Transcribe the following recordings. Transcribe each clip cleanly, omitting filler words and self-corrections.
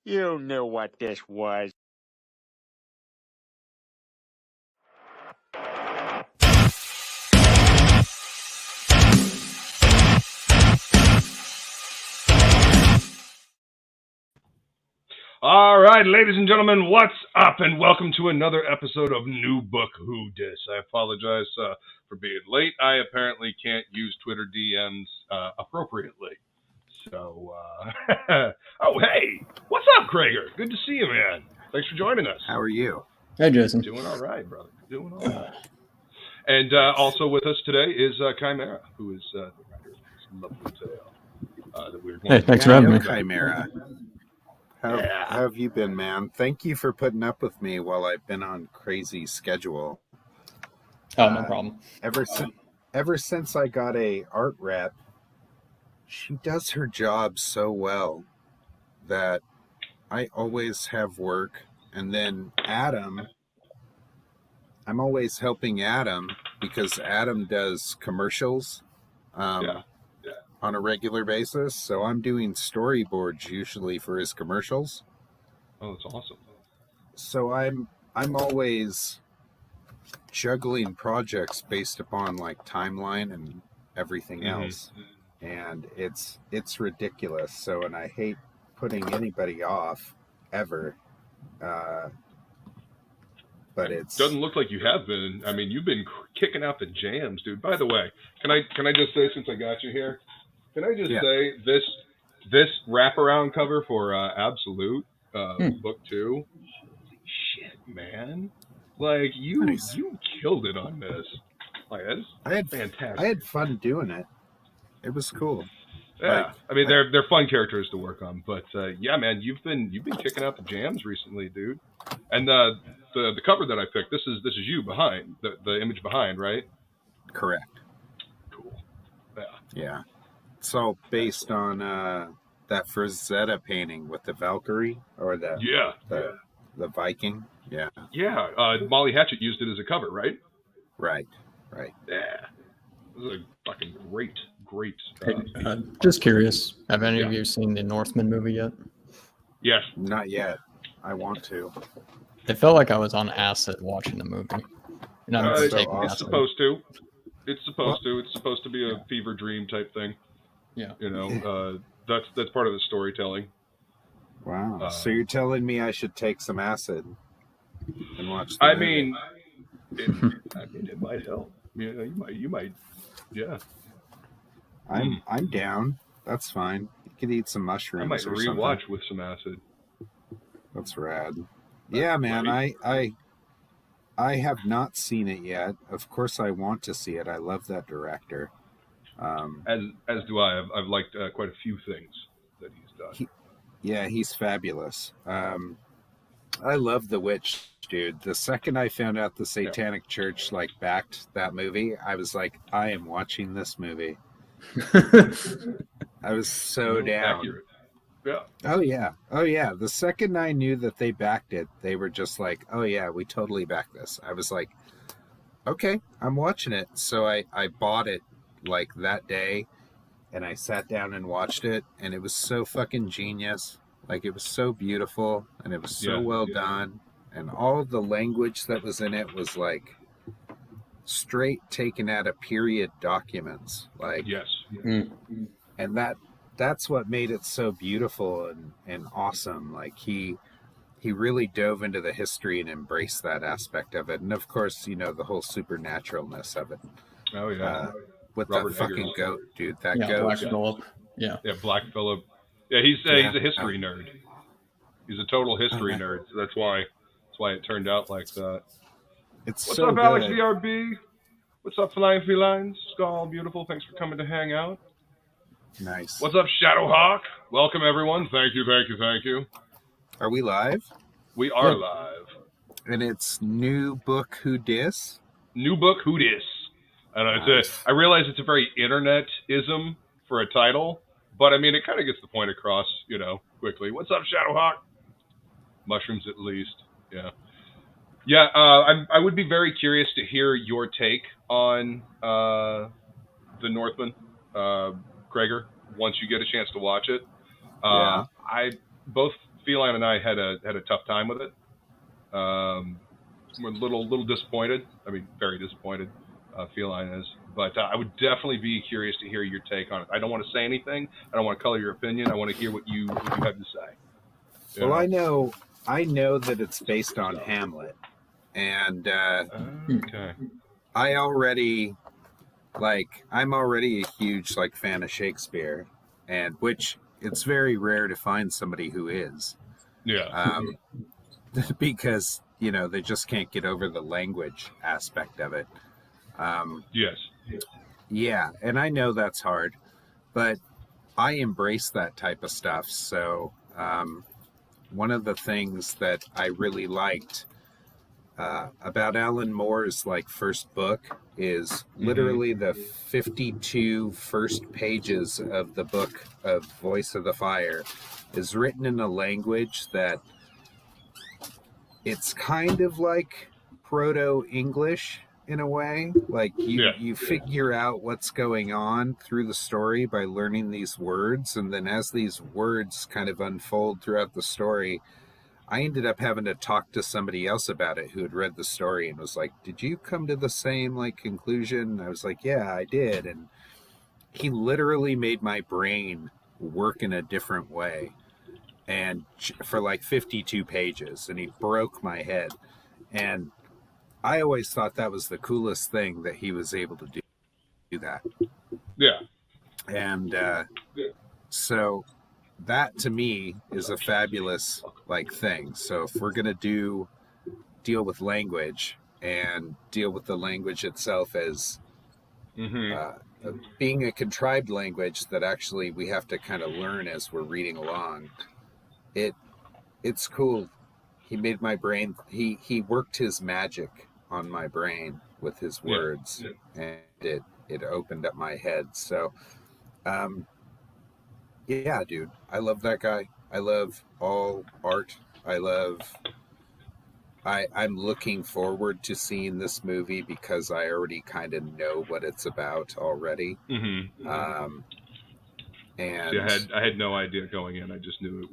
You knew what this was. All right, ladies and gentlemen, what's up? And welcome to another episode of New Book Who Dis. I apologize for being late. I apparently can't use Twitter DMs appropriately. So, oh, hey, what's up, Krager? Good to see you, man. Thanks for joining us. How are you? Hey, Jason. Doing all right, brother. Doing all right. And also with us today is Chimera, who is the writer of this lovely tale that we're going Hey, thanks for having me. Chimera. How have you been, man? Thank you for putting up with me while I've been on crazy schedule. Oh, no problem. Ever since I got a art rep, she does her job so well that I always have work. And then Adam, I'm always helping Adam because Adam does commercials on a regular basis. So I'm doing storyboards usually for his commercials. Oh, that's awesome. So I'm always juggling projects based upon like timeline and everything else. And it's ridiculous. So, and I hate putting anybody off ever. But it doesn't look like you have been. I mean, you've been kicking out the jams, dude. By the way, can I just say, since I got you here, can I just say this wraparound cover for Absolute book 2? Holy shit, man! Like you killed it on this. Like that's fantastic. I had fun doing it. It was cool. Yeah, I mean they're fun characters to work on, but yeah, man, you've been kicking out the jams recently, dude. And the cover that I picked, this is you behind the image behind, right? Correct. Cool. Yeah. It's all based on that Frazetta painting with the Valkyrie or the Viking. Yeah. Yeah. Molly Hatchet used it as a cover, right? Right. Yeah. This is a fucking great. Just curious, have any of you seen the Northman movie yet? Yes. Not yet. I want to. It felt like I was on acid watching the movie. And it's supposed to. It's supposed to be a fever dream type thing. Yeah. You know, that's part of the storytelling. Wow. So you're telling me I should take some acid and watch the movie? It might help. You know, you might. Yeah. I'm down. That's fine. You could eat some mushrooms. I might rewatch with some acid. That's rad. Yeah, man. Right. I have not seen it yet. Of course, I want to see it. I love that director. As do I. I've liked quite a few things that he's done. He's fabulous. I love The Witch, dude. The second I found out the Satanic Church backed that movie, I was like, I am watching this movie. I was so down. Accurate. Yeah. Oh yeah. The second I knew that they backed it, they were just like, oh yeah, we totally back this. I was like, okay, I'm watching it. So I bought it that day and I sat down and watched it, and it was so fucking genius. It was so beautiful and it was so well done, and all of the language that was in it was straight taken out of period documents. And that's what made it so beautiful and awesome. He really dove into the history and embraced that aspect of it. And of course, the whole supernaturalness of it. Oh yeah. With Robert that fucking Eggers. Goat, dude. That goat. Black Phillip. Yeah, Black Phillip. Yeah, he's a history nerd. He's a total history nerd. So that's why it turned out like that. What's up, good. Alex VRB? What's up, Flying Felines? Skull, beautiful. Thanks for coming to hang out. Nice. What's up, Shadowhawk? Welcome, everyone. Thank you. Are we live? We are live. And it's New Book Who Dis? New Book Who Dis. And nice. I realize it's a very internet-ism for a title, but I mean, it kind of gets the point across, quickly. What's up, Shadowhawk? Mushrooms, at least. Yeah. Yeah, I would be very curious to hear your take on The Northman, Krager, once you get a chance to watch it. Both Feline and I had a tough time with it. We're a little disappointed. I mean, very disappointed. Feline is, but I would definitely be curious to hear your take on it. I don't want to say anything. I don't want to color your opinion. I want to hear what you have to say. Well, I know that it's based on Hamlet, and okay. I'm already a huge fan of Shakespeare, and which it's very rare to find somebody who is. Yeah. Because they just can't get over the language aspect of it. Yes. Yeah, and I know that's hard, but I embrace that type of stuff. So one of the things that I really liked about Alan Moore's first book is literally the 52 first pages of the book of Voice of the Fire is written in a language that it's kind of like Proto-English in a way. You figure out what's going on through the story by learning these words, and then as these words kind of unfold throughout the story, I ended up having to talk to somebody else about it who had read the story and was like, did you come to the same conclusion? I was like, yeah, I did. And he literally made my brain work in a different way, and for 52 pages, and he broke my head. And I always thought that was the coolest thing, that he was able to do that. Yeah. And so that to me is a fabulous thing. So if we're going to deal with language and deal with the language itself as being a contrived language that actually we have to kind of learn as we're reading along, it's cool. He made my brain, he worked his magic on my brain with his words, and it opened up my head. So yeah, dude, I love that guy. I love all art. I'm looking forward to seeing this movie because I already kind of know what it's about already. And I had no idea going in. I just knew it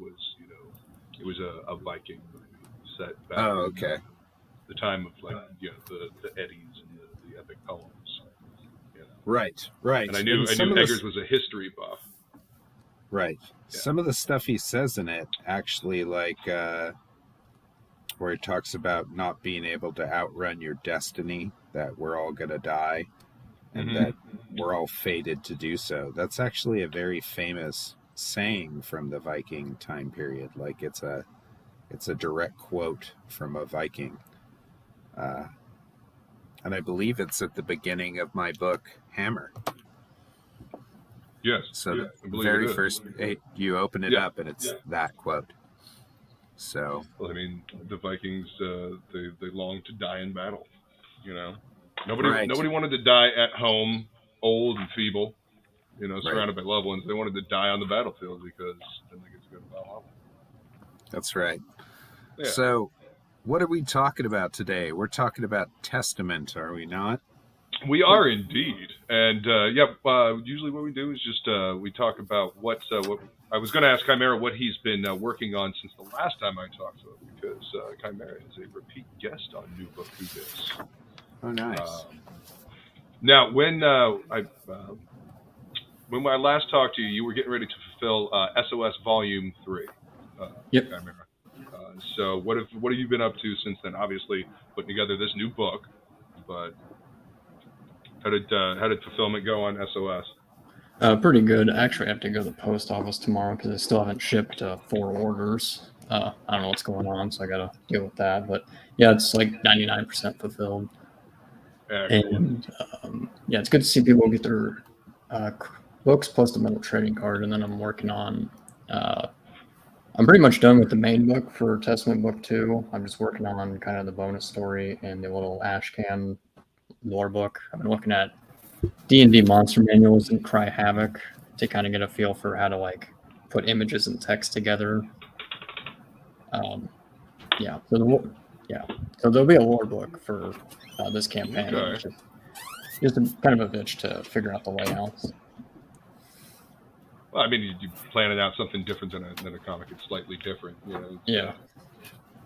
was a Viking movie set back in the time of the eddies and the epic poems. Right. And I knew Eggers was a history buff. Right. Yeah. Some of the stuff he says in it, actually, where he talks about not being able to outrun your destiny, that we're all going to die, and that we're all fated to do so. That's actually a very famous saying from the Viking time period. It's a direct quote from a Viking. And I believe it's at the beginning of my book, Hammer. Yes. So the very first, you open it up and it's that quote. So. Well, I mean, the Vikings, they longed to die in battle. Nobody wanted to die at home, old and feeble, surrounded by loved ones. They wanted to die on the battlefield because then they get to go to Valhalla. That's right. Yeah. So, what are we talking about today? We're talking about Testament, are we not? We are indeed, and usually what we do is just we talk about what I was going to ask Chimera what he's been working on since the last time I talked to him, because Chimera is a repeat guest on New Book Who Dis. Oh, nice. Now, when I last talked to you, you were getting ready to fulfill SOS Volume 3. Yep. Chimera. So what have you been up to since then? Obviously, putting together this new book, but how did fulfillment go on SOS? Pretty good. Actually, I have to go to the post office tomorrow because I still haven't shipped 4 orders. I don't know what's going on, so I got to deal with that. But yeah, it's 99% fulfilled. Excellent. And it's good to see people get their books plus the metal trading card. And then I'm working on. I'm pretty much done with the main book for Testament Book 2. I'm just working on kind of the bonus story and the little Ashcan lore book. I've been looking at D&D monster manuals and Cry Havoc to kind of get a feel for how to put images and text together. So there'll be a lore book for this campaign. Okay. Just kind of a bitch to figure out the layouts. Well, I mean, you planning out something different than a comic. It's slightly different, you know. Yeah.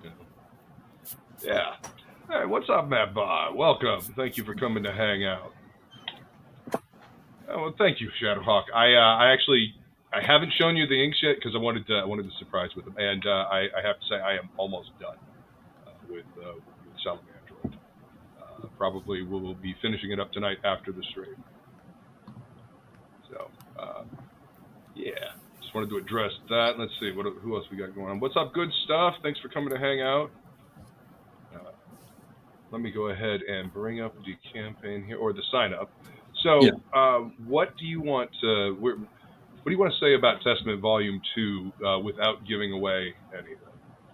You know. Yeah. Hey, what's up, Matt Bond? Welcome. Thank you for coming to hang out. Well, thank you, Shadowhawk. I haven't shown you the inks yet because I wanted to surprise with them, and I have to say I am almost done with Salamandroid. Probably we'll be finishing it up tonight after the stream. So, yeah, just wanted to address that. Let's see, who else we got going on? What's up, good stuff? Thanks for coming to hang out. Let me go ahead and bring up the campaign here, or the sign up. So, what do you want to? What do you want to say about Testament Volume 2 without giving away anything?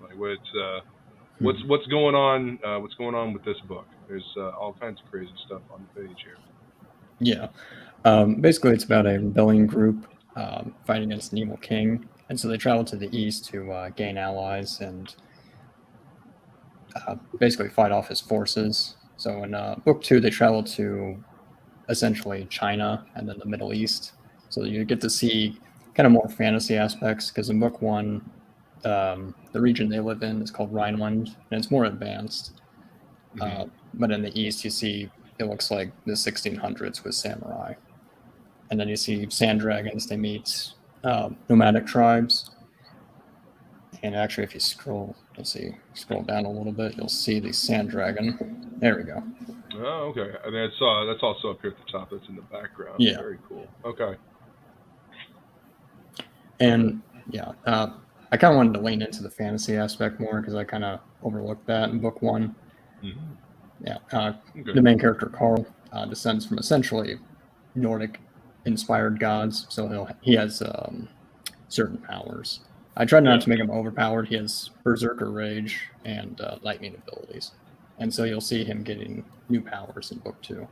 Like, what's going on? What's going on with this book? There's all kinds of crazy stuff on the page here. Yeah, basically it's about a rebellion group fighting against an evil king, and so they travel to the east to gain allies and basically fight off his forces. So in book 2, they travel to essentially China and then the Middle East. So you get to see kind of more fantasy aspects, because in book 1, the region they live in is called Rhineland, and it's more advanced. But in the east, you see it looks like the 1600s with samurai. And then you see sand dragons. They meet nomadic tribes. And actually, if you scroll down a little bit, you'll see the sand dragon. There we go. Oh, okay. And that's also up here at the top. That's in the background. Yeah. Very cool. Okay. And yeah, I kind of wanted to lean into the fantasy aspect more because I kind of overlooked that in book 1. Yeah. The main character, Carl, descends from essentially Nordic-inspired gods, so he has certain powers. I tried not to make him overpowered. He has Berserker Rage and lightning abilities. And so you'll see him getting new powers in book 2.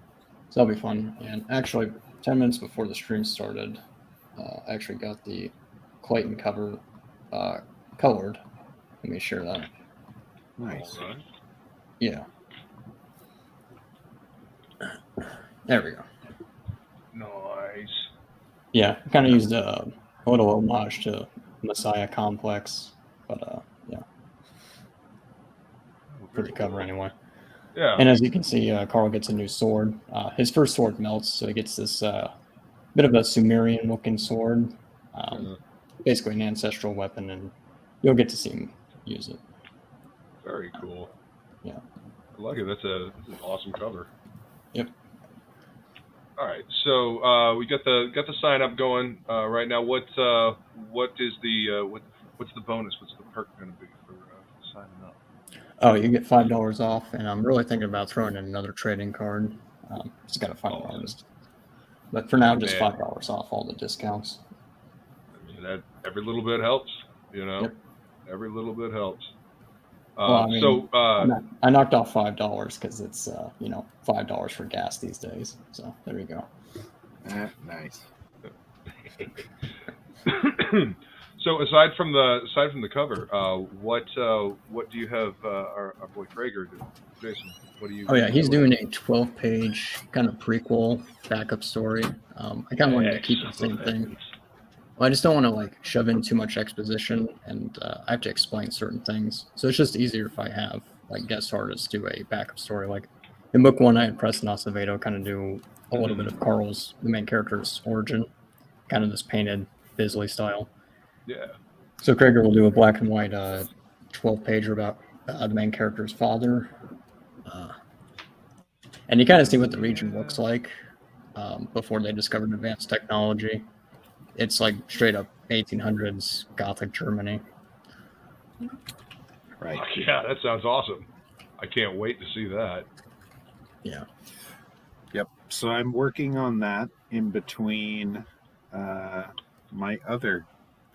So that'll be fun. And actually, 10 minutes before the stream started, I actually got the Clayton cover colored. Let me share that. Nice. All right. Yeah. There we go. Nice. Yeah, I kind of used a little homage to Messiah Complex, but yeah, for the cover anyway. Yeah. And as you can see, Carl gets a new sword. His first sword melts, so he gets this bit of a Sumerian-looking sword, basically an ancestral weapon, and you'll get to see him use it. Very cool. Yeah. I like it. That's an awesome cover. Yep. All right, so we got the sign up going right now. What's the bonus? What's the perk going to be for signing up? Oh, you get $5 off, and I'm really thinking about throwing in another trading card. Just got to find an artist. But for now, just $5 off all the discounts. I mean, that every little bit helps, you know. Yep. Every little bit helps. Well, I mean, I knocked off $5 because it's $5 for gas these days. So there you go. Nice. So aside from the cover, what do you have our boy Traeger do? Jason, what do you? Oh yeah, he's doing a 12-page kind of prequel backup story. I kind of wanted to keep the same thing. Well, I just don't want to like shove in too much exposition, and I have to explain certain things. So it's just easier if I have like guest artists do a backup story. Like in book 1, I had Preston Acevedo kind of do a little bit of Carl's, the main character's origin, kind of this painted Bisley style. Yeah. So Krager will do a black and white 12-pager about the main character's father. And you kind of see what the region looks like before they discovered advanced technology. It's like straight up 1800s Gothic Germany. Right. Yeah, that sounds awesome. I can't wait to see that. Yeah. Yep. So I'm working on that in between my other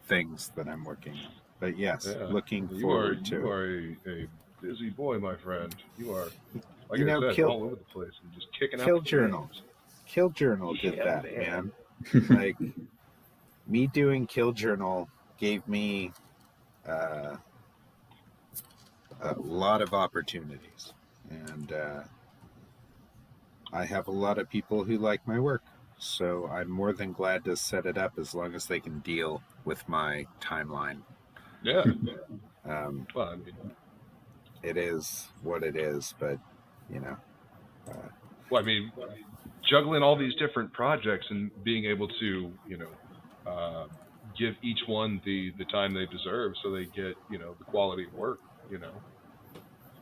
things that I'm working on. But yes, looking forward to it. You are a busy boy, my friend. You are, like I said, all over the place and just kicking out. Kill Journal did that, man. Like, me doing Kill Journal gave me a lot of opportunities. And I have a lot of people who like my work. So I'm more than glad to set it up as long as they can deal with my timeline. Yeah. Well, I mean, it is what it is, but well, I mean, juggling all these different projects and being able to, give each one the time they deserve, so they get, the quality of work.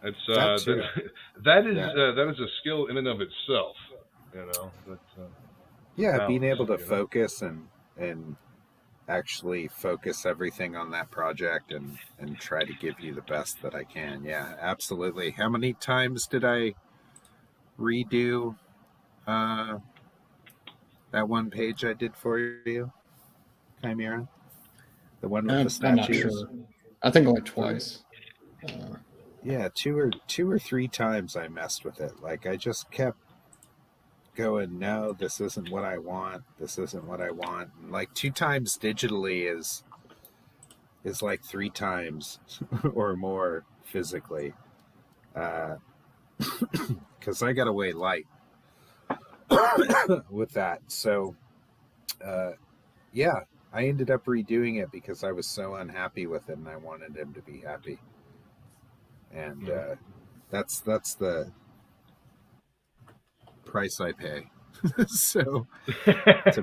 It's that is a skill in and of itself. Being able to focus and actually focus everything on that project and try to give you the best that I can. Yeah, absolutely. How many times did I redo that one page I did for you, Chimera? The one with the statues? I'm not sure. I think only twice. Yeah, two or three times I messed with it. Like, I just kept going, no, this isn't what I want. This isn't what I want. And like 2 times digitally is like 3 times or more physically. Because I got away light with that. So, yeah, I ended up redoing it because I was so unhappy with it and I wanted him to be happy. And that's the price I pay. So to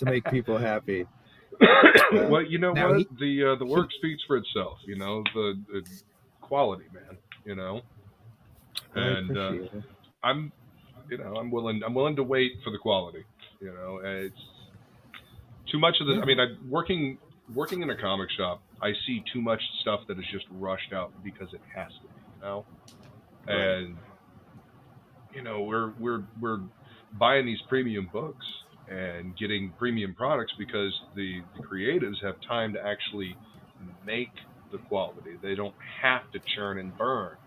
make people happy. Well, you know what? The work speaks for itself. The quality, man. And I'm willing to wait for the quality. It's too much of this. I mean, working in a comic shop, I see too much stuff that is just rushed out because it has to be. Right. And we're buying these premium books and getting premium products because the creatives have time to actually make the quality. They don't have to churn and burn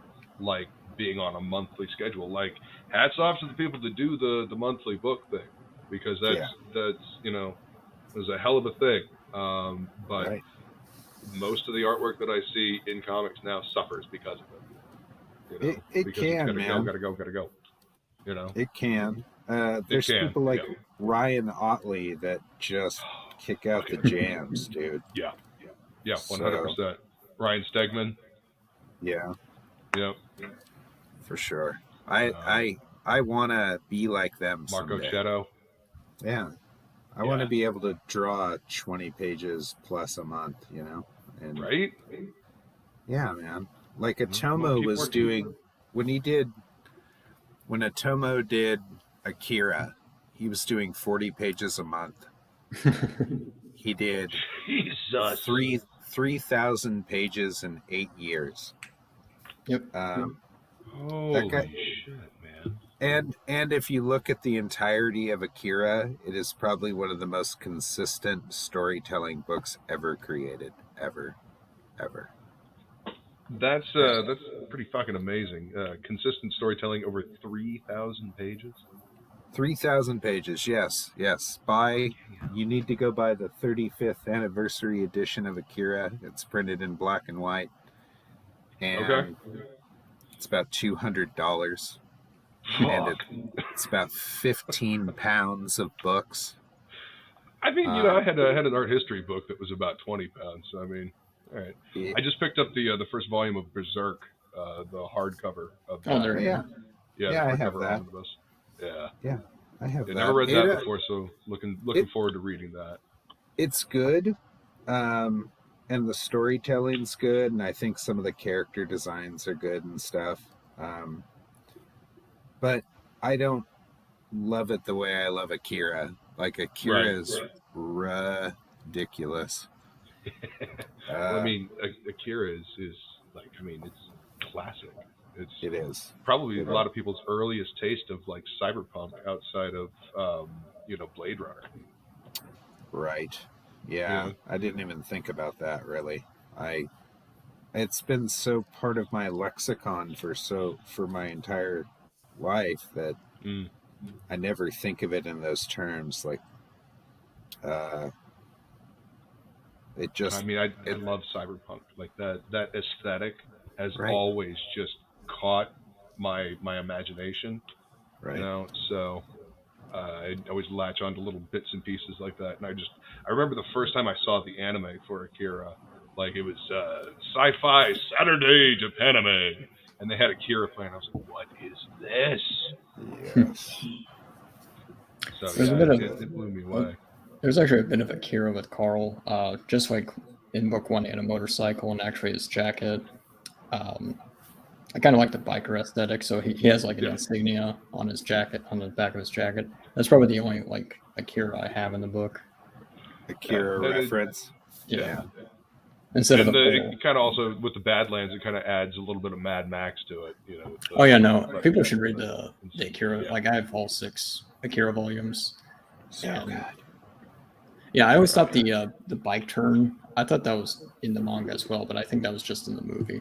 like being on a monthly schedule. Like, hats off to the people that do the monthly book thing, because that's is a hell of a thing. But right. most of the artwork that I see in comics now suffers because of it. It because can, it's man. Gotta go. It can. There's people like Ryan Otley that just kick out the jams, dude. Yeah, 100%. Ryan Stegman. Yeah. Yep. For sure. I want to be like them Marco someday. Chetto. Yeah. I want to be able to draw 20 pages plus a month, And right? Yeah, man. Like Atomo was doing when Atomo did Akira, he was doing 40 pages a month. He did 3,000 pages in 8 years. Yep. Holy shit, man. And if you look at the entirety of Akira, it is probably one of the most consistent storytelling books ever created. Ever. That's pretty fucking amazing. Consistent storytelling over 3,000 pages. 3,000 pages, yes. You need to go buy the 35th anniversary edition of Akira. It's printed in black and white. And it's about $200. And it's about 15 pounds of books. I mean, I had an art history book that was about 20 pounds. So, I mean, all right. Yeah. I just picked up the first volume of Berserk, the hardcover of that. Oh, there, yeah. Yeah, I have that. Omnibus. Yeah. Yeah, I have that. Never read that before, so looking forward to reading that. It's good, and the storytelling's good, and I think some of the character designs are good and stuff. But I don't love it the way I love Akira. Like, Akira is ridiculous. I mean, Akira is like, I mean, it's classic. It is probably a lot of people's earliest taste of like cyberpunk outside of Blade Runner. Right. Yeah. I didn't even think about that, really. It's been so part of my lexicon for my entire life that I never think of it in those terms. Like, it just. I mean, I love cyberpunk. Like that aesthetic has always just caught my imagination. Right. So I always latch onto little bits and pieces like that. And I remember the first time I saw the anime for Akira, like it was Sci-Fi Saturday Japanime, and they had Akira playing. I was like, what is this? Yes. So There's yeah, a bit of it blew me away. There's actually a bit of Akira with Carl, just like in book 1, he had a motorcycle and actually his jacket. I kind of like the biker aesthetic, so he has like an insignia on his jacket, on the back of his jacket. That's probably the only like Akira I have in the book. Akira reference. Yeah. Instead and of it kind of also with the Badlands, it kind of adds a little bit of Mad Max to it, you know. Oh yeah, no, people should read the Akira. Yeah. Like I have all 6 Akira volumes. So good. Yeah, I always thought the bike turn. I thought that was in the manga as well, but I think that was just in the movie.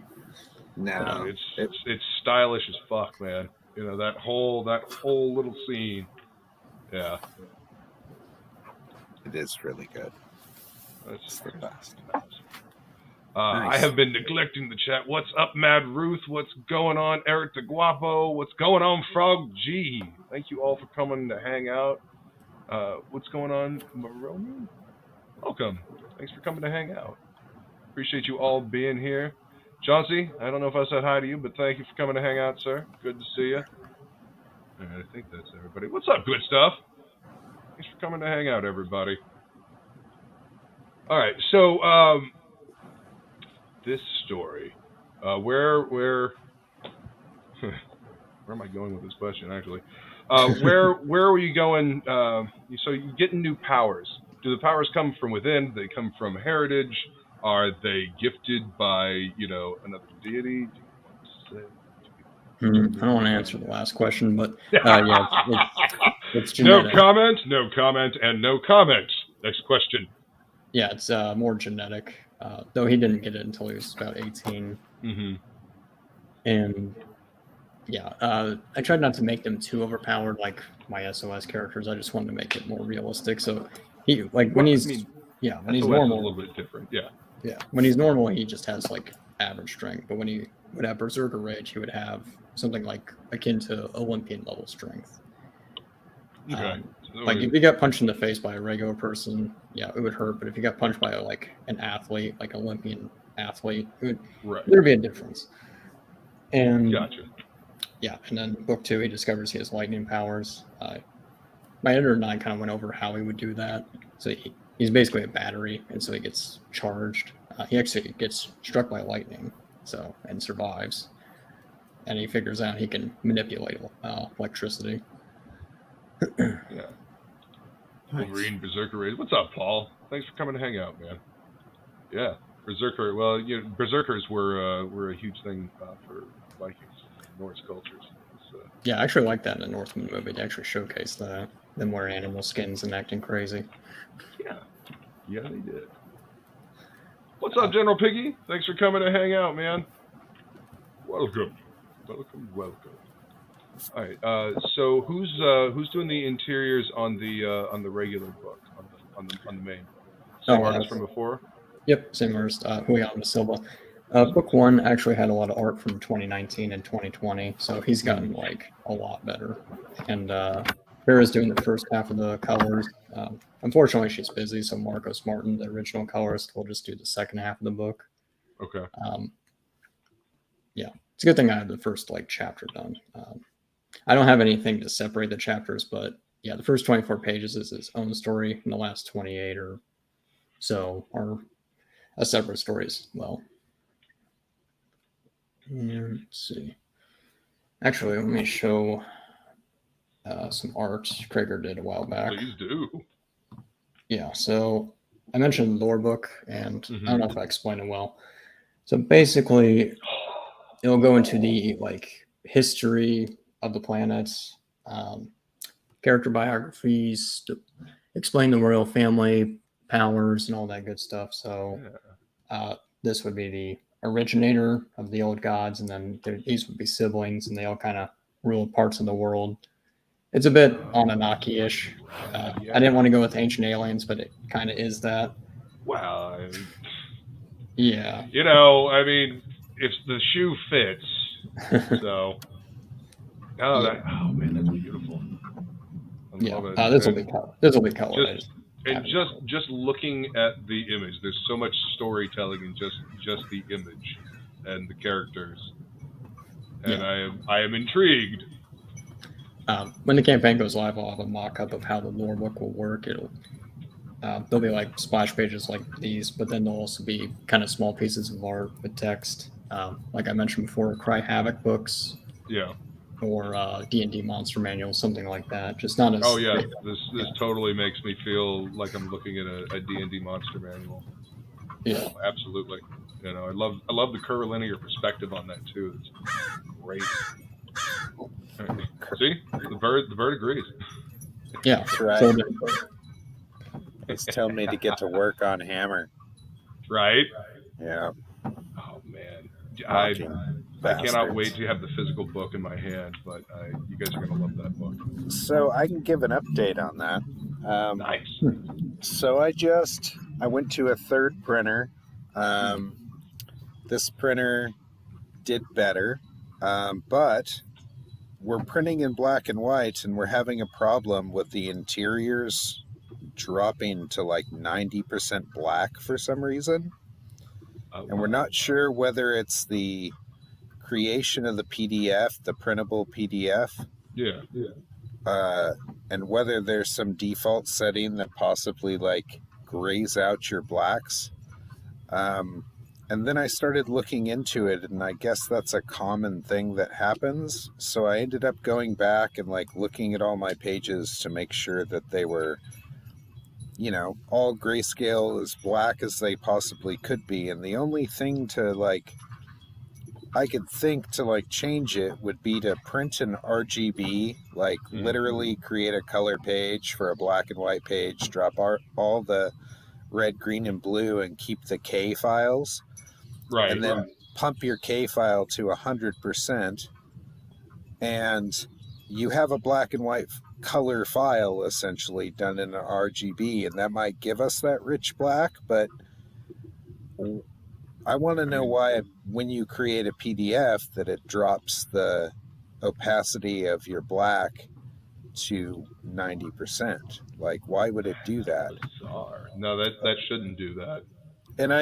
No, it's stylish as fuck, man. You know, that whole little scene. Yeah, it is really good. That's the best. Nice. Nice. I have been neglecting the chat. What's up, Mad Ruth? What's going on, Eric the Guapo? What's going on, Frog G? Thank you all for coming to hang out. What's going on, Maroni? Welcome. Thanks for coming to hang out. Appreciate you all being here. Chauncey, I don't know if I said hi to you, but thank you for coming to hang out, sir. Good to see you. All right, I think that's everybody. What's up, good stuff? Thanks for coming to hang out, everybody. All right, so this story, where am I going with this question, actually? Where were you going? So you're getting new powers. Do the powers come from within? Do they come from heritage? Are they gifted by, you know, another deity? I don't want to answer the last question, but yeah, it's genetic. No comment, and no comment. Next question. Yeah, it's more genetic, though he didn't get it until he was about 18. Mm-hmm. And yeah, I tried not to make them too overpowered like my SOS characters. I just wanted to make it more realistic. So he, like, when he's normal, a little bit different. Yeah. When he's normal, he just has like average strength. But when he would have Berserker Rage, he would have something like akin to Olympian level strength. Okay. Like if you got punched in the face by a regular person, yeah, it would hurt. But if you got punched by like an athlete, like an Olympian athlete, there'd be a difference. And gotcha. Yeah, and then book 2, he discovers he has lightning powers. My editor and I kind of went over how he would do that. So he's basically a battery, and so he gets charged. He actually gets struck by lightning, and survives. And he figures out he can manipulate electricity. Yeah. Wolverine, Berserker Rage. What's up, Paul? Thanks for coming to hang out, man. Yeah, Berserker. Well, you know, Berserkers were a huge thing for Vikings, Norse cultures. Yeah, I actually like that in the Northman movie. They actually showcased that, them wearing animal skins and acting crazy. Yeah, they did. What's up, General Piggy? Thanks for coming to hang out, man. Welcome. All right. So who's doing the interiors on the regular book on the main? Same artist from before. Yep, same artist. Julian Silva. Book 1 actually had a lot of art from 2019 and 2020, so he's gotten like a lot better. And Vera's doing the first half of the colors. Unfortunately, she's busy, so Marcos Martin, the original colorist, will just do the second half of the book. Okay. Yeah, it's a good thing I had the first like chapter done. I don't have anything to separate the chapters, but yeah, the first 24 pages is his own story, and the last 28 or so are a separate story as well. Let's see. Actually, let me show some art Krager did a while back. Please do. Yeah, so I mentioned lore book, and I don't know if I explained it well. So basically, it'll go into the like history of the planets, character biographies, explain the royal family powers and all that good stuff. So this would be the originator of the old gods, and then these would be siblings, and they all kind of rule parts of the world. It's a bit Anunnaki-ish. I didn't want to go with ancient aliens, but it kind of is that. Well, yeah. You know, I mean, if the shoe fits, so. Oh man, that's beautiful. Yeah, love it. this will be color. This will be color. Just looking at the image, there's so much storytelling in just the image and the characters, and I am intrigued. When the campaign goes live, I'll have a mock-up of how the lore book will work. It'll there'll be like splash pages like these, but then there'll also be kind of small pieces of art with text, like I mentioned before, Cry Havoc books. Yeah. Or D&D monster manual, something like that. Just not as. Oh yeah, this totally makes me feel like I'm looking at a D&D monster manual. Yeah, absolutely. You know, I love the curvilinear perspective on that too. It's great. Right. See, the bird agrees. Yeah, that's right. He's telling me to get to work on Hammer. Right. Yeah. Oh man, I cannot wait to have the physical book in my hand, but you guys are going to love that book. So I can give an update on that. Nice. So I went to a third printer. This printer did better, but we're printing in black and white, and we're having a problem with the interiors dropping to like 90% black for some reason. And we're not sure whether it's the creation of the PDF, the printable PDF. Yeah. And whether there's some default setting that possibly like grays out your blacks. And then I started looking into it, and I guess that's a common thing that happens. So I ended up going back and like looking at all my pages to make sure that they were, you know, all grayscale as black as they possibly could be. And the only thing to like, I could think to like change it would be to print an RGB, like literally create a color page for a black and white page, drop all the red, green, and blue, and keep the K files. Right. And then pump your K file to 100%, and you have a black and white color file essentially done in an RGB, and that might give us that rich black, but I want to know why when you create a PDF that it drops the opacity of your black to 90%. Like, why would it do that? Bizarre. No, that shouldn't do that. And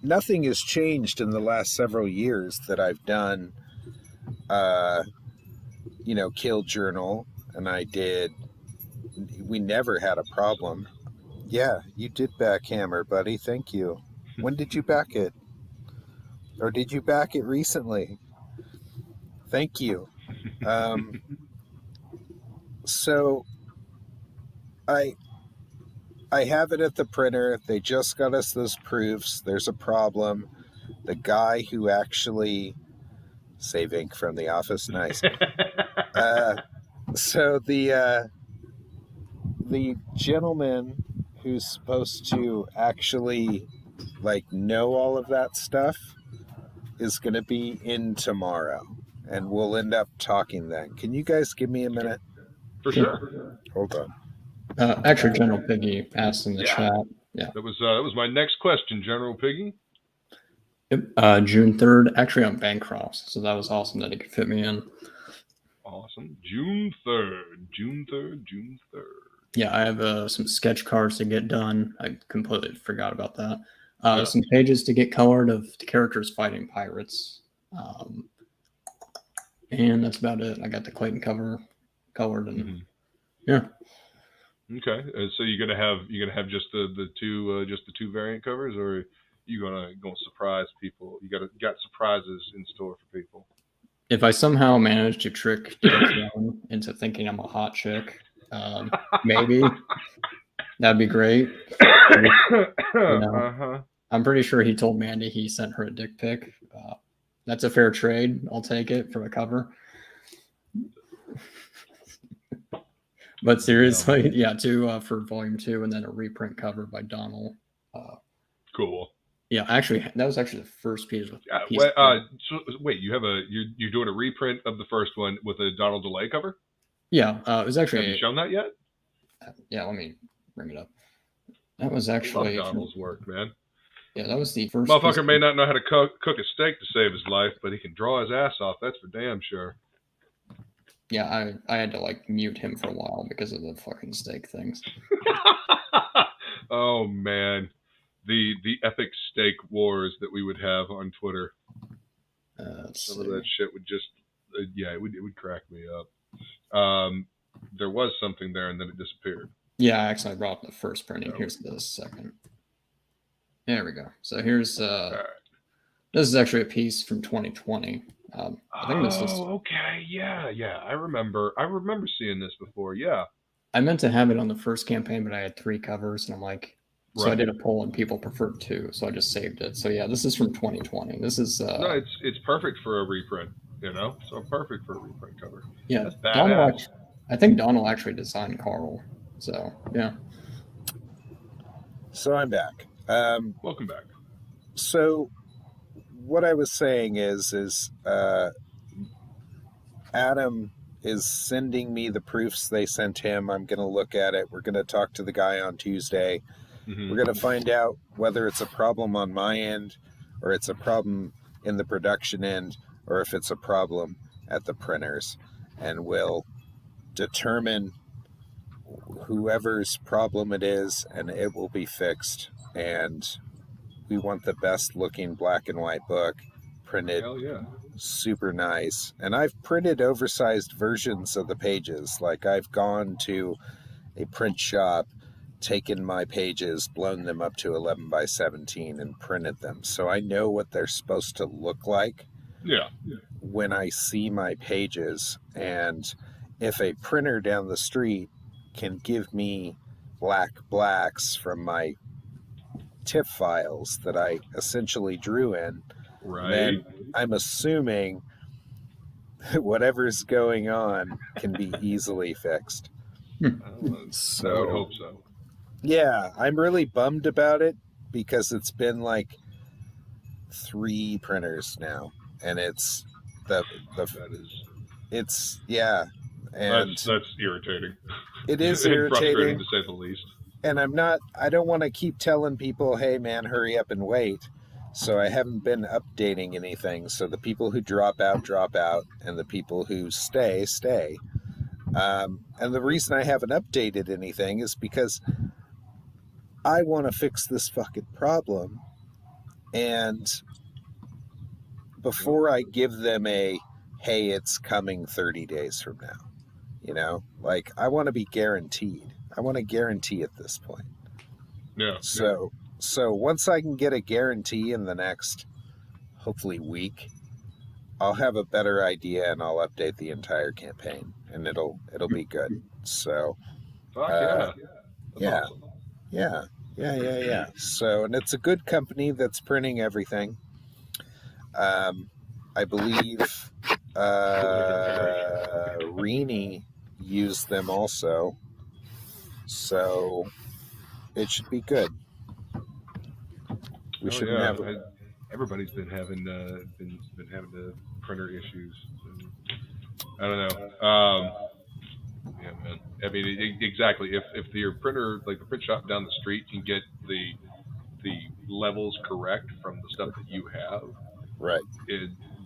nothing has changed in the last several years that I've done, Kill Journal, and we never had a problem. Yeah, you did back Hammer, buddy. Thank you. When did you back it? Or did you back it recently? Thank you. So I have it at the printer. They just got us those proofs. There's a problem. The guy who actually save ink from the office, nice. So the gentleman who's supposed to actually like know all of that stuff is going to be in tomorrow, and we'll end up talking then. Can you guys give me a minute? For sure. Hold on. Actually, General Piggy asked in the chat. Yeah. That was my next question, General Piggy. Yep. June 3rd, actually on Bancroft, so that was awesome that he could fit me in. Awesome. June 3rd. Yeah, I have some sketch cards to get done. I completely forgot about that. Some pages to get colored of the characters fighting pirates. And that's about it. I got the Clayton cover colored, and yeah. Okay, so you're gonna have just the two variant covers, or you gonna surprise people? You got surprises in store for people. If I somehow manage to trick Dylan into thinking I'm a hot chick, maybe that'd be great. I'm pretty sure he told Mandy he sent her a dick pic. That's a fair trade. I'll take it for a cover. But seriously, two for volume 2, and then a reprint cover by Donald. Cool. Yeah, actually, that was actually the first piece. So wait, you're doing a reprint of the first one with a Donald DeLay cover? Yeah, it was actually. Have you shown that yet? Yeah, let me bring it up. That was actually. I love Donald's work, man. Yeah, that was the first. Motherfucker may not know how to cook a steak to save his life, but he can draw his ass off. That's for damn sure. Yeah, I had to like mute him for a while because of the fucking steak things. Oh man, the epic steak wars that we would have on Twitter. Some of that shit would just, it would crack me up. There was something there and then it disappeared. Yeah, actually, I brought up the first printing. Oh. Here's the second. There we go. So here's Right. This is actually a piece from 2020. I think this is. Okay, yeah. I remember seeing this before. Yeah. I meant to have it on the first campaign, but I had 3 covers, and I'm like, so I did a poll, and people preferred 2, so I just saved it. So yeah, this is from 2020. This is. No, it's perfect for a reprint. So perfect for a reprint cover. Yeah, that's badass. I think Donald actually designed Carl. So yeah. So I'm back. Welcome back. So what I was saying is Adam is sending me the proofs they sent him. I'm going to look at it. We're going to talk to the guy on Tuesday. Mm-hmm. We're going to find out whether it's a problem on my end or it's a problem in the production end or if it's a problem at the printers. And we'll determine whoever's problem it is and it will be fixed. And we want the best looking black and white book printed. Hell yeah. Super nice. And I've printed oversized versions of the pages. Like I've gone to a print shop, taken my pages, blown them up to 11 by 17 and printed them. So I know what they're supposed to look like. Yeah. When I see my pages. And if a printer down the street can give me blacks from my TIFF files that I essentially drew in, then I'm assuming whatever's going on can be easily fixed. So I would hope so. Yeah, I'm really bummed about it because it's been like 3 printers now, and it's it's yeah, and that's irritating. It is frustrating irritating to say the least. And I don't want to keep telling people, hey man, hurry up and wait. So I haven't been updating anything. So the people who drop out, and the people who stay. And the reason I haven't updated anything is because I want to fix this fucking problem. And before I give them hey, it's coming 30 days from now, like I want to be guaranteed. I want a guarantee at this point. Yeah. So once I can get a guarantee in the next, hopefully, week, I'll have a better idea and I'll update the entire campaign and it'll be good. So, yeah. So, and it's a good company that's printing everything. I believe Rini used them also. So it should be good. We shouldn't have. Everybody's been having the printer issues. I don't know. Yeah, man. I mean, exactly. If your printer, like the print shop down the street, can get the levels correct from the stuff that you have, right?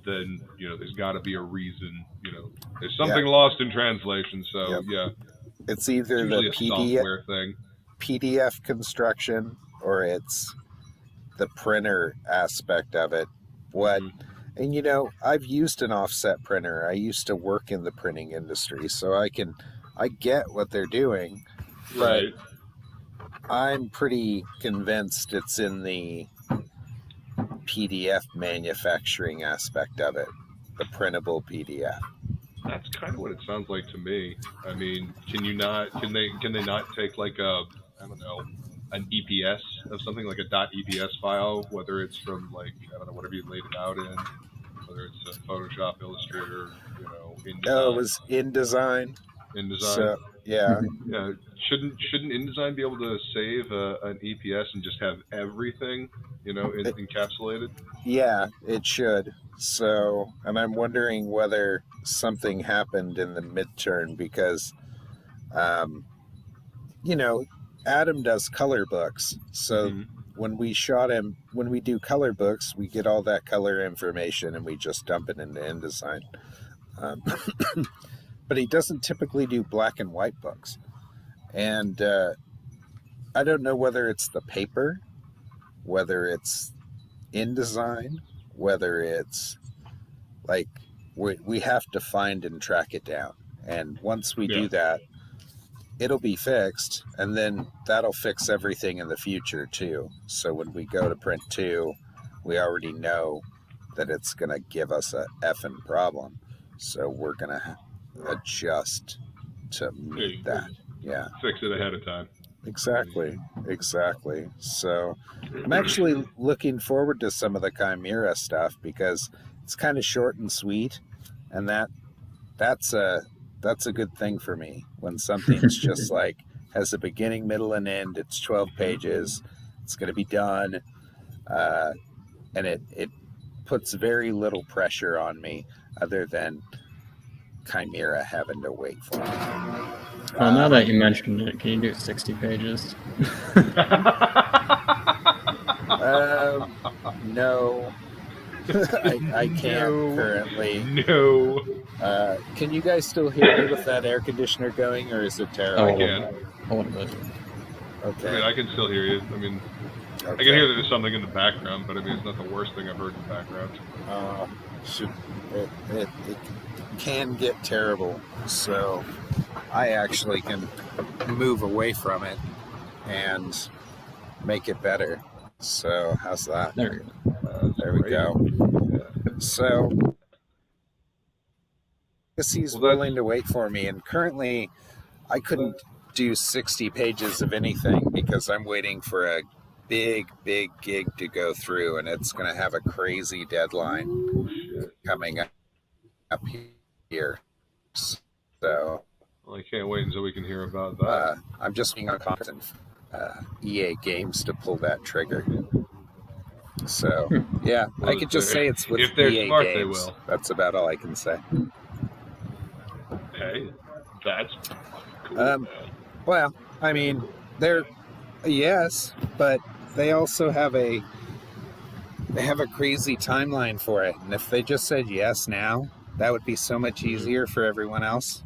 Then there's got to be a reason. There's something lost in translation. So it's either the software thing, PDF construction, or it's the printer aspect of it. And I've used an offset printer. I used to work in the printing industry, so I get what they're doing. Right. But I'm pretty convinced it's in the PDF manufacturing aspect of it, the printable PDF. That's kind of what it sounds like to me. I mean, can they not take like an EPS of something like a .EPS file, whether it's from whatever you laid it out in, whether it's a Photoshop, Illustrator, InDesign. Oh, it was InDesign. So, yeah. Yeah. Shouldn't InDesign be able to save an EPS and just have everything, encapsulated? Yeah, it should. So, and I'm wondering whether something happened in the midterm because, Adam does color books. So when we do color books, we get all that color information and we just dump it into InDesign. but he doesn't typically do black and white books. And I don't know whether it's the paper, whether it's InDesign, whether it's like we have to find and track it down. And once we do that, it'll be fixed, and then that'll fix everything in the future too. So when we go to print 2, we already know that it's going to give us a effing problem. So we're going to adjust to meet that. Yeah. Fix it ahead of time. Exactly. So I'm actually looking forward to some of the Chimera stuff because it's kind of short and sweet, and that's a good thing for me when something's just like has a beginning, middle, and end. It's 12 pages. It's going to be done. And it puts very little pressure on me other than Chimera having to wait for me. Well, now that you mentioned it, can you do 60 pages? No. I can't currently. No. Can you guys still hear me with that air conditioner going, or is it terrible? I can. A little bit. Okay. I mean, I can still hear you. I mean, I can hear that there's something in the background, but I mean, it's not the worst thing I've heard in the background. It can get terrible, so I actually can move away from it and make it better. So how's that? There you go. There we go. So I guess he's willing to wait for me, and currently I couldn't do 60 pages of anything because I'm waiting for a big gig to go through, and it's going to have a crazy deadline coming up here. So Well, I can't wait until we can hear about that. I'm just being on conference EA Games to pull that trigger. So yeah, Well, I could just say it's with if they're EA smart, Games. they will. That's about all I can say. Hey, that's cool. Well, I mean, they're yes, but they also have a crazy timeline for it, and if they just said yes now, that would be so much easier for everyone else.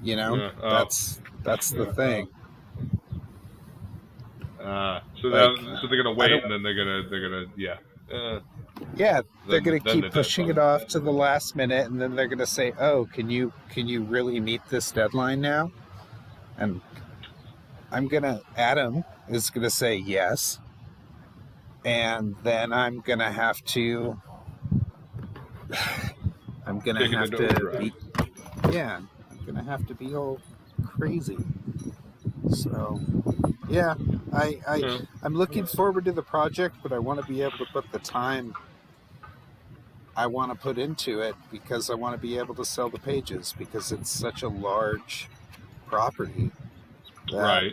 You know, that's the thing. So they're gonna wait, and then they're gonna they're gonna keep the pushing it deadline. off to the last minute, and then they're gonna say, "Oh, can you really meet this deadline now?" And Adam is gonna say yes, and then I'm gonna have to be all crazy. So yeah, I'm looking forward to the project, but I want to be able to put the time I want to put into it because I want to be able to sell the pages because it's such a large property. Right.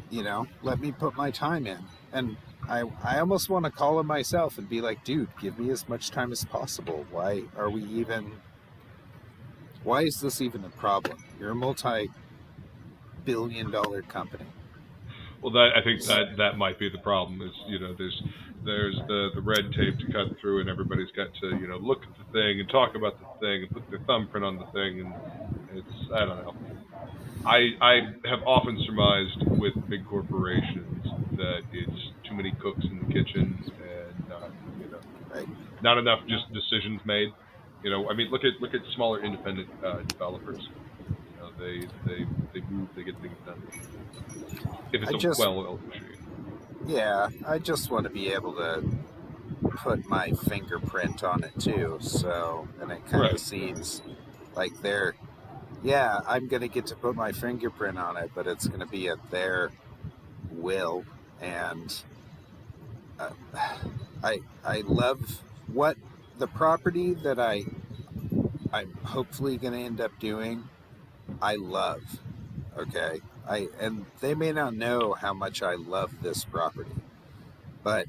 You know, let me put my time in. And I almost want to call him myself and be like, dude, give me as much time as possible. Why is this even a problem? You're a multi-billion-dollar company. Well, I think that might be the problem. Is there's the red tape to cut through, and everybody's got to look at the thing and talk about the thing and put their thumbprint on the thing, and it's I don't know. I have often surmised with big corporations that it's too many cooks in the kitchen and not enough just decisions made. I mean, look at smaller independent developers. They move, they get things done. If it's a well-oiled machine. Yeah, I just want to be able to put my fingerprint on it too. So, and it kind of seems like I'm going to get to put my fingerprint on it, but it's going to be at their will. And I love what the property that I'm hopefully going to end up doing. I love, okay? And they may not know how much I love this property, but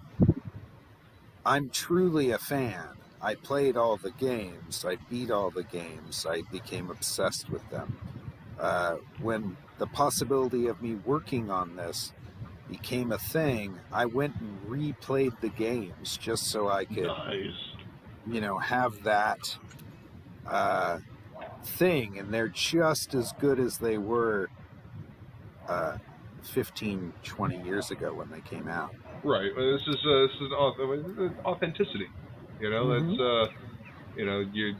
I'm truly a fan. I played all the games. I beat all the games. I became obsessed with them. When the possibility of me working on this became a thing, I went and replayed the games just so I could, have that thing, and they're just as good as they were 15, 20 years ago when they came out. Right. This is authenticity. You know, that's you know, you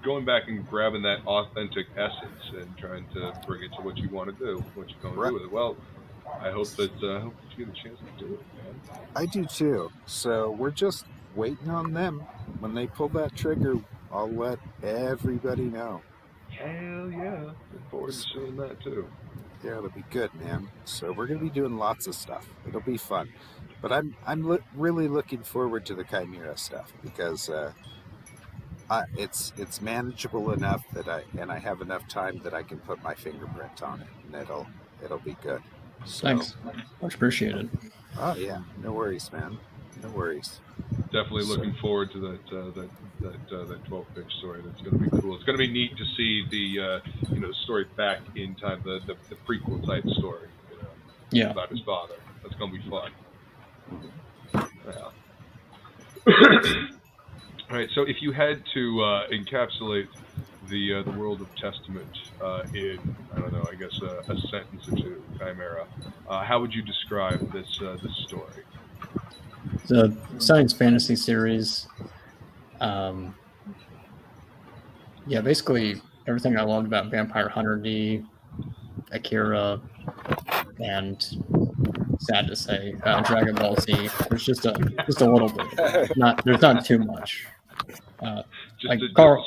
going back and grabbing that authentic essence and trying to bring it to what you want to do, what you're going to do with it. Well, I hope that you get a chance to do it, man. I do too. So we're just waiting on them. When they pull that trigger, I'll let everybody know. Hell yeah! Look forward to seeing that too. Yeah, it'll be good, man. So we're gonna be doing lots of stuff. It'll be fun. But I'm really looking forward to the Chimera stuff because it's manageable enough that I have enough time that I can put my fingerprint on it, and it'll be good. So, Thanks, much appreciated. Oh yeah, no worries, man. No worries. Definitely looking forward to that 12-page story. That's going to be cool. It's going to be neat to see the story back in time, the prequel type story. You know, about his father. That's going to be fun. Yeah. All right. So if you had to encapsulate the world of Testament in, I don't know, I guess a sentence or two, Chimera, how would you describe this story? It's a science fantasy series. Basically everything I loved about Vampire Hunter D, Akira, and sad to say, Dragon Ball Z. There's just a little bit. There's not too much. Carl.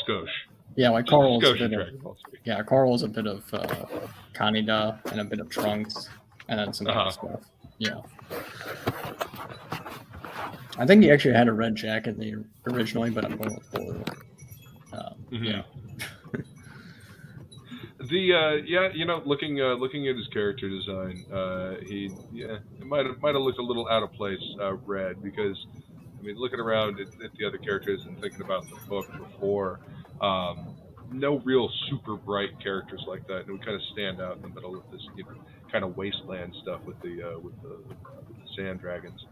Yeah, like Carl's a bit of Carl's a bit of Kaneda and a bit of Trunks, and then some other stuff. Yeah. I think he actually had a red jacket originally, but I'm going with blue. Yeah. Looking at his character design, it might have looked a little out of place red, because I mean, looking around at the other characters and thinking about the book before, no real super bright characters like that, and we kind of stand out in the middle of this kind of wasteland stuff with the sand dragons.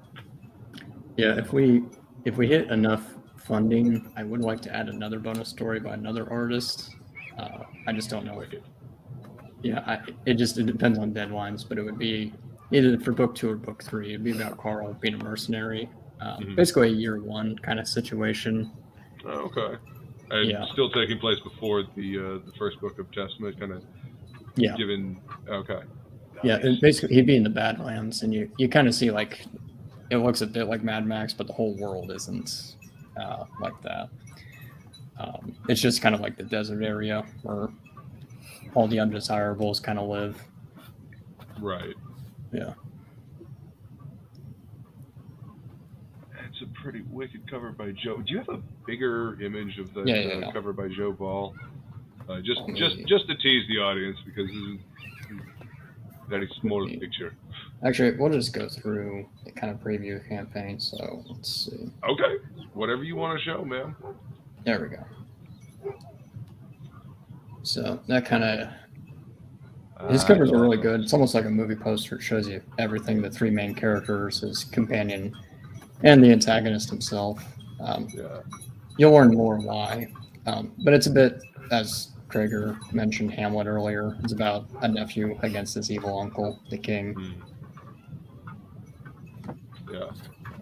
Yeah, if we hit enough funding, I would like to add another bonus story by another artist. I just don't know. It depends on deadlines, but it would be either for book 2 or book 3. It'd be about Carl being a mercenary, basically a year 1 kind of situation. Oh, okay. And still taking place before the first book of Testament, kind of. Yeah. Given. Okay. Yeah, and basically he'd be in the Badlands, and you kind of see like it looks a bit like Mad Max, but the whole world isn't like that. It's just kind of like the desert area where all the undesirables kind of live. Right. Yeah. It's a pretty wicked cover by Joe. Do you have a bigger image of the cover by Joe Ball? Just to tease the audience, because this is a very small picture. Actually, we'll just go through the kind of preview campaign. So let's see. Okay. Whatever you want to show, man. There we go. So that kind of, his covers are really good. It's almost like a movie poster. It shows you everything, the 3 main characters, his companion, and the antagonist himself. You'll learn more why. But it's a bit, as Krager mentioned Hamlet earlier, it's about a nephew against his evil uncle, the king. Yeah.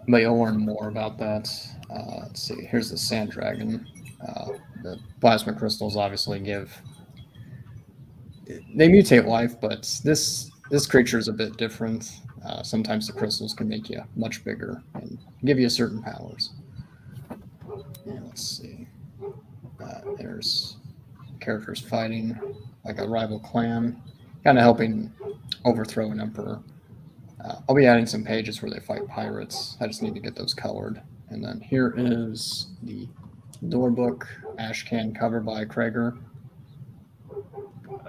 But you'll learn more about that. Let's see. Here's the sand dragon. The plasma crystals obviously they mutate life, but this creature is a bit different. Sometimes the crystals can make you much bigger and give you certain powers. And let's see. There's characters fighting like a rival clan, kind of helping overthrow an emperor. I'll be adding some pages where they fight pirates. I just need to get those colored. And then here is the door book Ashcan cover by Krager.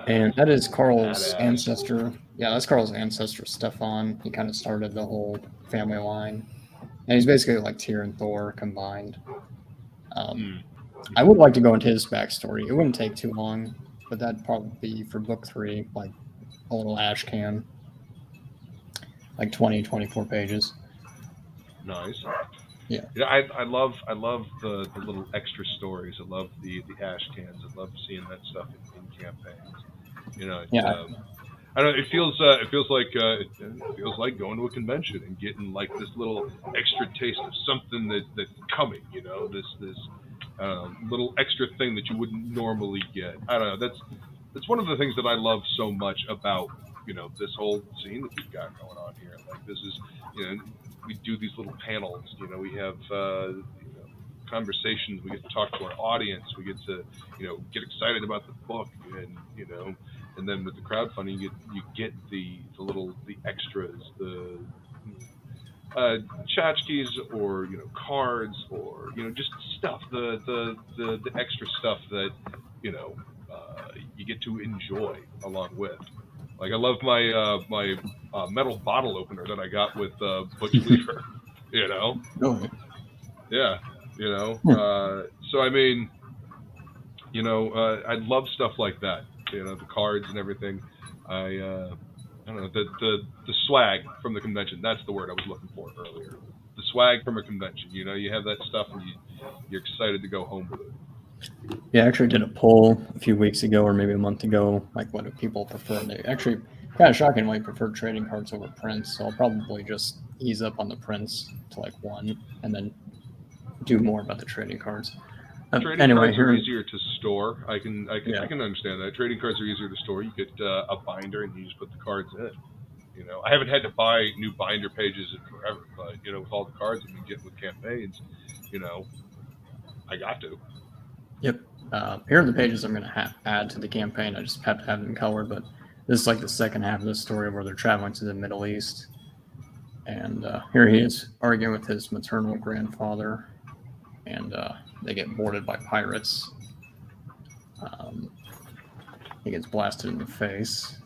And that is Carl's ancestor. Yeah, that's Carl's ancestor, Stefan. He kind of started the whole family line. And he's basically like Tyr and Thor combined. I would like to go into his backstory. It wouldn't take too long, but that'd probably be for book 3, like a little Ashcan. Like 20, 24 pages. Nice. Yeah. You know, I love the little extra stories. I love the ash cans. I love seeing that stuff in campaigns. You know, Yeah. I don't know. It feels like going to a convention and getting like this little extra taste of something that's coming. You know, this little extra thing that you wouldn't normally get. I don't know. That's one of the things that I love so much about this whole scene that we've got going on here. Like this is we do these little panels. We have conversations. We get to talk to our audience. We get to get excited about the book, and and then with the crowdfunding, you get the extras, the tchotchkes, or cards, or just stuff, the extra stuff that you get to enjoy along with. Like I love my metal bottle opener that I got with Butch Lever. Oh, Yeah. So I mean, I love stuff like that. The cards and everything. I don't know, the swag from the convention. That's the word I was looking for earlier. The swag from a convention. You have that stuff and you're excited to go home with it. Yeah, I actually did a poll a few weeks ago or maybe a month ago, like what do people prefer. They actually kind of shockingly prefer trading cards over prints, so I'll probably just ease up on the prints to like 1 and then do more about the trading cards. Trading cards are easier to store. I can understand that. Trading cards are easier to store. You get a binder and you just put the cards in. I haven't had to buy new binder pages in forever, but with all the cards I've been getting with campaigns, I got to. Yep. Here are the pages I'm going to add to the campaign. I just have to have them in color, but this is like the second half of the story where they're traveling to the Middle East. And here he is arguing with his maternal grandfather, and they get boarded by pirates. He gets blasted in the face.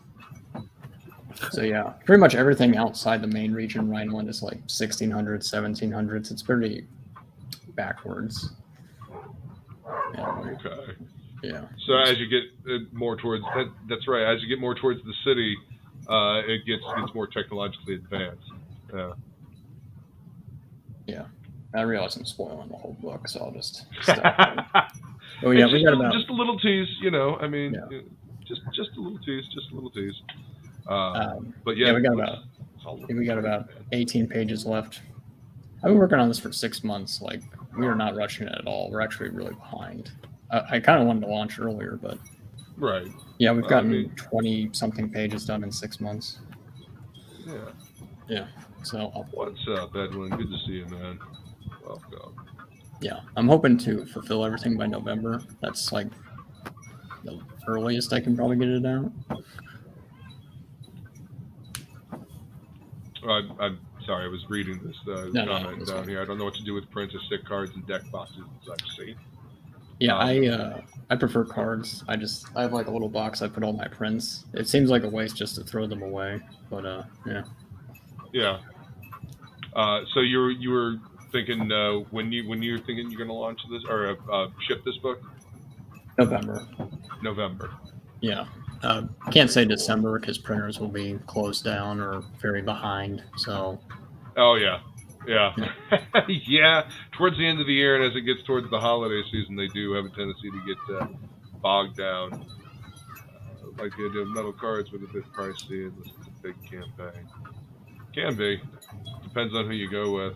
So yeah, pretty much everything outside the main region, Rhineland, is like 1600s, 1700s. It's pretty backwards. Okay. Yeah. So as you get more towards that's right. As you get more towards the city, it gets more technologically advanced. Yeah. Yeah. I realize I'm spoiling the whole book, so I'll just stop. Oh yeah, we got about just a little tease. I mean, just a little tease, But yeah, we got about 18 pages left. I've been working on this for 6 months. Like, we are not rushing it at all. We're actually really behind. I kind of wanted to launch earlier, but right. Yeah, we've gotten 20-something pages done in 6 months. Yeah. Yeah. So what's up, Edwin? Good to see you, man. Welcome. Yeah, I'm hoping to fulfill everything by November. That's like the earliest I can probably get it out. I'm sorry, I was reading this comment down here. I don't know what to do with prints of stick cards and deck boxes as I've seen. Yeah, I prefer cards. I have like a little box I put all my prints. It seems like a waste just to throw them away, but yeah. Yeah. So you were thinking when you're thinking you're going to launch this or ship this book? November. Yeah. I can't say December because printers will be closed down or very behind. So. Oh yeah. Yeah. Towards the end of the year and as it gets towards the holiday season, they do have a tendency to get bogged down. Like the idea of metal cards with a bit pricey and this is a big campaign. Can be. Depends on who you go with.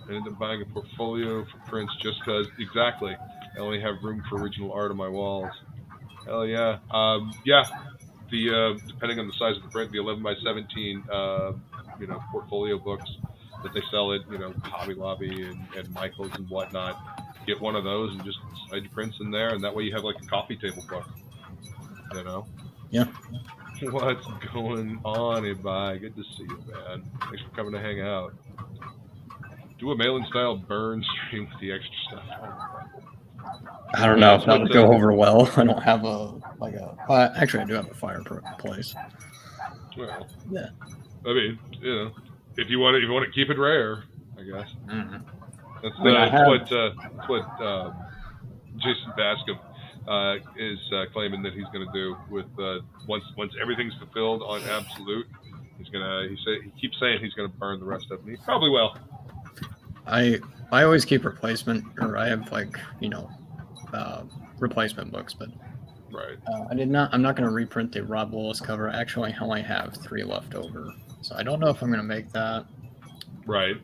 I ended up buying a portfolio for prints just because, exactly, I only have room for original art on my walls. Hell yeah. Yeah. The depending on the size of the print, the 11x17 portfolio books that they sell at Hobby Lobby and Michael's and whatnot. Get one of those and just slide your prints in there, and that way you have like a coffee table book. Yeah. What's going on, Ibai? Good to see you, man. Thanks for coming to hang out. Do a mail-in style burn stream with the extra stuff. I don't know if that would go over well. I don't have actually I do have a fireplace. Well, yeah. I mean, if you want to keep it rare, I guess. Mm-hmm. That's what Jason Bascom is claiming that he's going to do with once everything's fulfilled on Absolute. He keeps saying he's going to burn the rest of it. He probably will. I always keep replacement, or I have like replacement books, but Right. I'm not going to reprint the Rob Willis cover. Actually, I only have 3 left over, so I don't know if I'm going to make that. Right.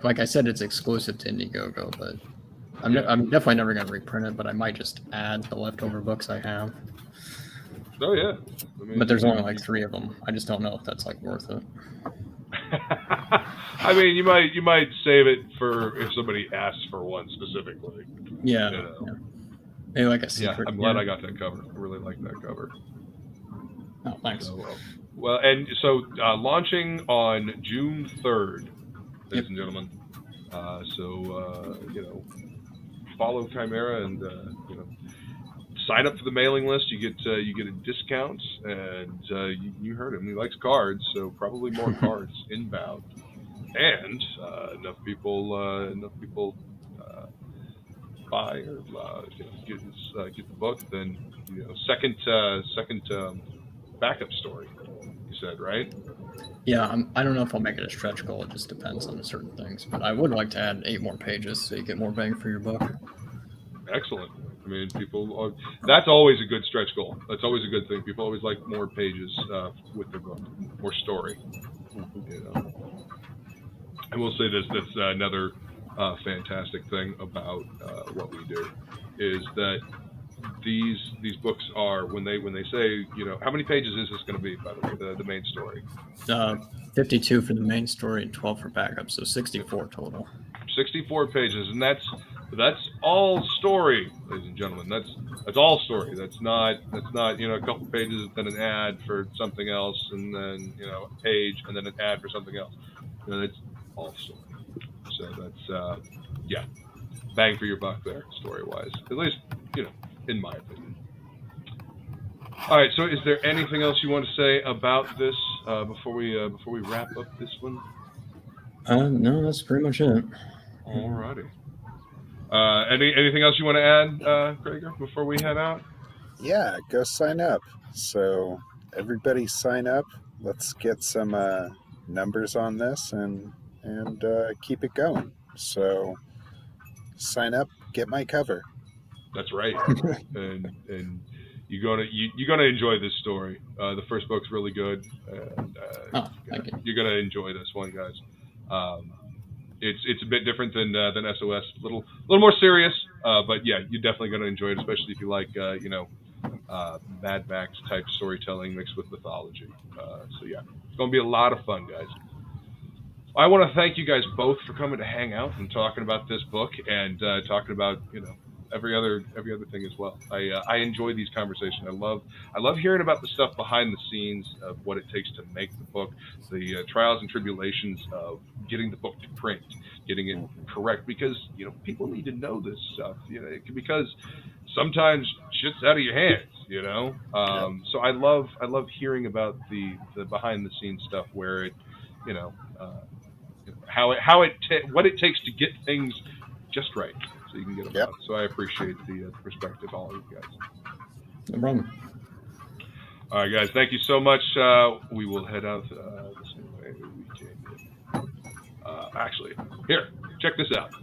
Like I said, it's exclusive to Indiegogo, but I'm definitely never going to reprint it. But I might just add the leftover books I have. Oh yeah. I mean, But there's only like 3 of them. I just don't know if that's like worth it. I mean, you might save it for if somebody asks for one specifically. Yeah. You know? Yeah. Maybe like a secret. Yeah, I'm glad I got that cover. I really like that cover. Oh, thanks. So, well, and so launching on June 3rd, ladies and gentlemen. Follow Chimera and sign up for the mailing list. You get a discount, and you heard him. He likes cards, so probably more cards inbound. And enough people buy or get the book. Then second backup story. You said, right? Yeah, I don't know if I'll make it a stretch goal. It just depends on certain things. But I would like to add 8 more pages so you get more bang for your buck. Excellent. I mean, that's always a good stretch goal. That's always a good thing. People always like more pages with their book, more story. And we'll say this, that's another fantastic thing about what we do, is that these books are, when they say, how many pages is this going to be, by the way, the main story? 52 for the main story and 12 for backup, so 64 total. 64 pages, and that's all story, ladies and gentlemen. That's all story. That's not a couple pages, then an ad for something else, and then a page, and then an ad for something else. It's all story. So that's bang for your buck there, story wise. At least in my opinion. All right. So is there anything else you want to say about this before we wrap up this one? No, that's pretty much it. All righty. Anything else you want to add, Gregor, before we head out? Yeah, go sign up. So everybody sign up. Let's get some numbers on this and keep it going. So sign up, get my cover. That's right. and you're gonna enjoy this story. The first book's really good, and you're gonna enjoy this one, guys. It's a bit different than SOS, a little more serious, but yeah, you're definitely gonna enjoy it, especially if you like Mad Max type storytelling mixed with mythology. So yeah, it's gonna be a lot of fun, guys. I want to thank you guys both for coming to hang out and talking about this book and talking about every other thing as well. I enjoy these conversations. I love hearing about the stuff behind the scenes of what it takes to make the book, the trials and tribulations of getting the book to print, getting it correct, because people need to know this stuff. Because sometimes shit's out of your hands. So I love hearing about the behind the scenes stuff where it what it takes to get things just right, so you can get them out. So I appreciate the perspective, all of you guys. No problem. All right, guys, thank you so much. We will head out the same way we came in. Actually, here, check this out.